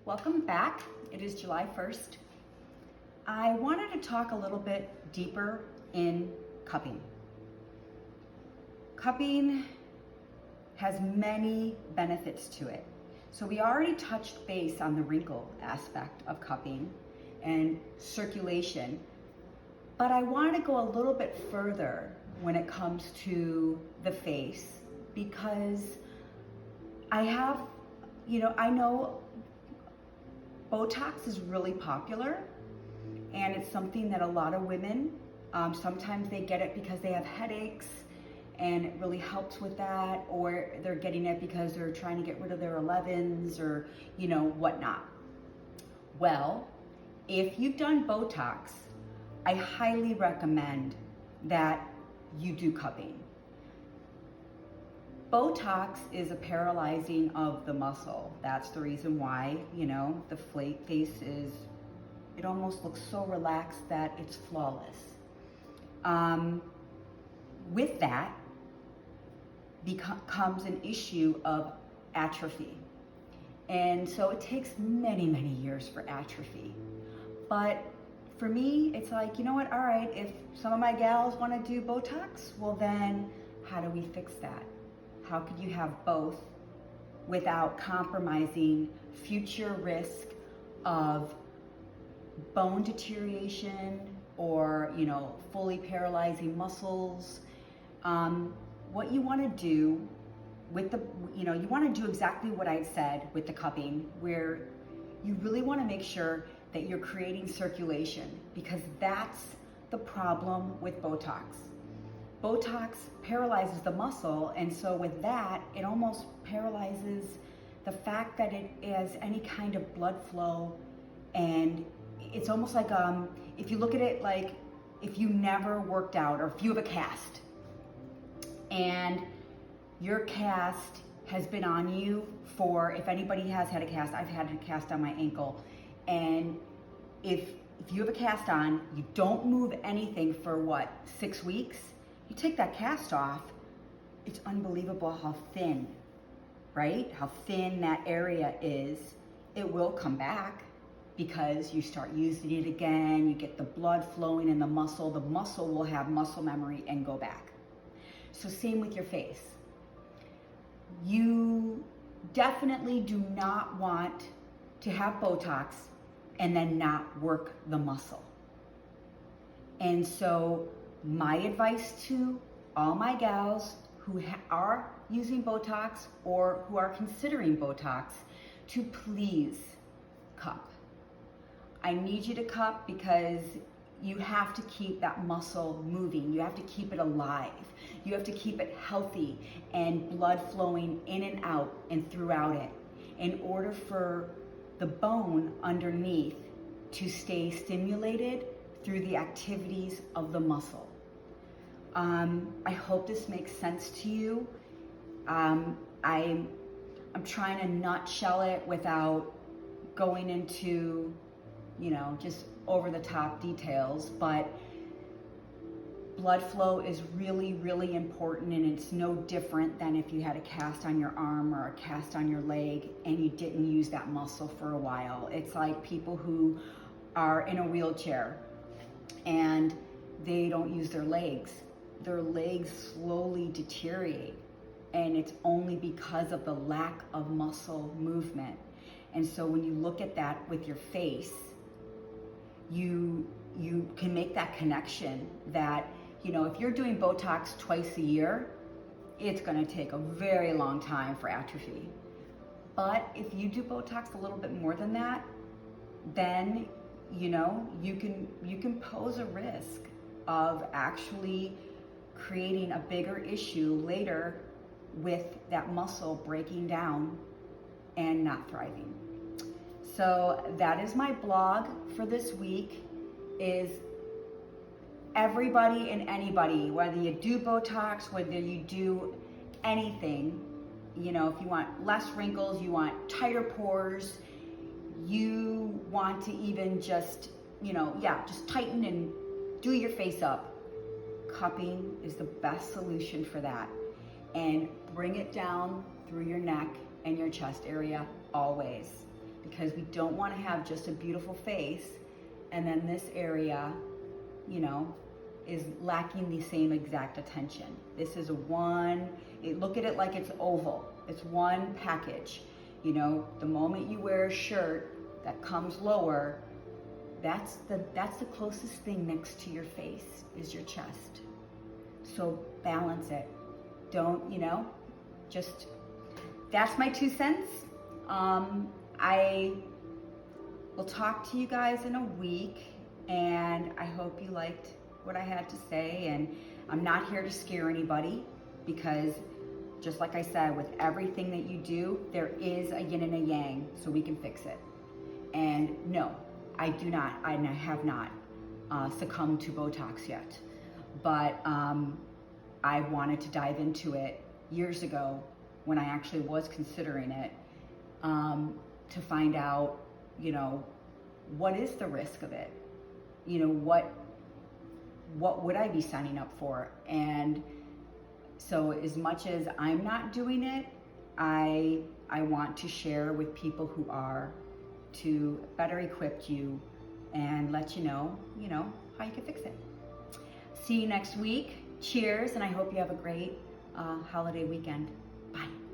Welcome back. It is July 1st. I wanted to talk a little bit deeper in cupping. Cupping has many benefits to it. So we already touched base on the wrinkle aspect of cupping and circulation, but I want to go a little bit further when it comes to the face because I know Botox is really popular, and it's something that a lot of women, sometimes they get it because they have headaches and it really helps with that, or they're getting it because they're trying to get rid of their 11s or, whatnot. Well, if you've done Botox, I highly recommend that you do cupping. Botox is a paralyzing of the muscle. That's the reason why, the face it almost looks so relaxed that it's flawless. With that comes an issue of atrophy. And so it takes many, many years for atrophy. But for me, it's like, you know what, all right, if some of my gals want to do Botox, well then, how do we fix that? How could you have both without compromising future risk of bone deterioration or, fully paralyzing muscles? What you want to do with you want to do exactly what I said with the cupping, where you really want to make sure that you're creating circulation, because that's the problem with Botox. Botox paralyzes the muscle, and so with that, it almost paralyzes the fact that it has any kind of blood flow. And it's almost like, if you look at it like if you never worked out, or if you have a cast and your cast has been on you for, if anybody has had a cast, I've had a cast on my ankle, and if you have a cast on, you don't move anything for 6 weeks, you take that cast off, it's unbelievable how thin, right? How thin that area is. It will come back because you start using it again, you get the blood flowing in the muscle will have muscle memory and go back. So same with your face. You definitely do not want to have Botox and then not work the muscle. And so my advice to all my gals who are using Botox or who are considering Botox, to please cup. I need you to cup because you have to keep that muscle moving. You have to keep it alive. You have to keep it healthy and blood flowing in and out and throughout it in order for the bone underneath to stay stimulated through the activities of the muscle. I hope this makes sense to you. I'm trying to nutshell it without going into, just over the top details, but blood flow is really, really important, and it's no different than if you had a cast on your arm or a cast on your leg and you didn't use that muscle for a while. It's like people who are in a wheelchair and they don't use their legs. Their legs slowly deteriorate, and it's only because of the lack of muscle movement. And so when you look at that with your face, you can make that connection that, if you're doing Botox twice a year, it's going to take a very long time for atrophy. But if you do Botox a little bit more than that, then, you can pose a risk of actually creating a bigger issue later with that muscle breaking down and not thriving. So that is my blog for this week. Is everybody and anybody, whether you do Botox, whether you do anything, if you want less wrinkles, you want tighter pores, you want to even just tighten and do your face up, cupping is the best solution for that. And bring it down through your neck and your chest area always, because we don't want to have just a beautiful face and then this area, you know, is lacking the same exact attention. This is look at it like it's oval. It's one package. You know, the moment you wear a shirt that comes lower, that's the closest thing next to your face is your chest. So balance it. Don't, you know, just, that's my 2 cents. I will talk to you guys in a week, and I hope you liked what I had to say. And I'm not here to scare anybody, because just like I said, with everything that you do, there is a yin and a yang, so we can fix it. And no, I have not succumbed to Botox yet, but I wanted to dive into it years ago when I actually was considering it, to find out, you know, what is the risk of it? You know, what would I be signing up for? And so as much as I'm not doing it, I want to share with people who are, to better equip you and let you know, how you can fix it. See you next week. Cheers, and I hope you have a great holiday weekend. Bye.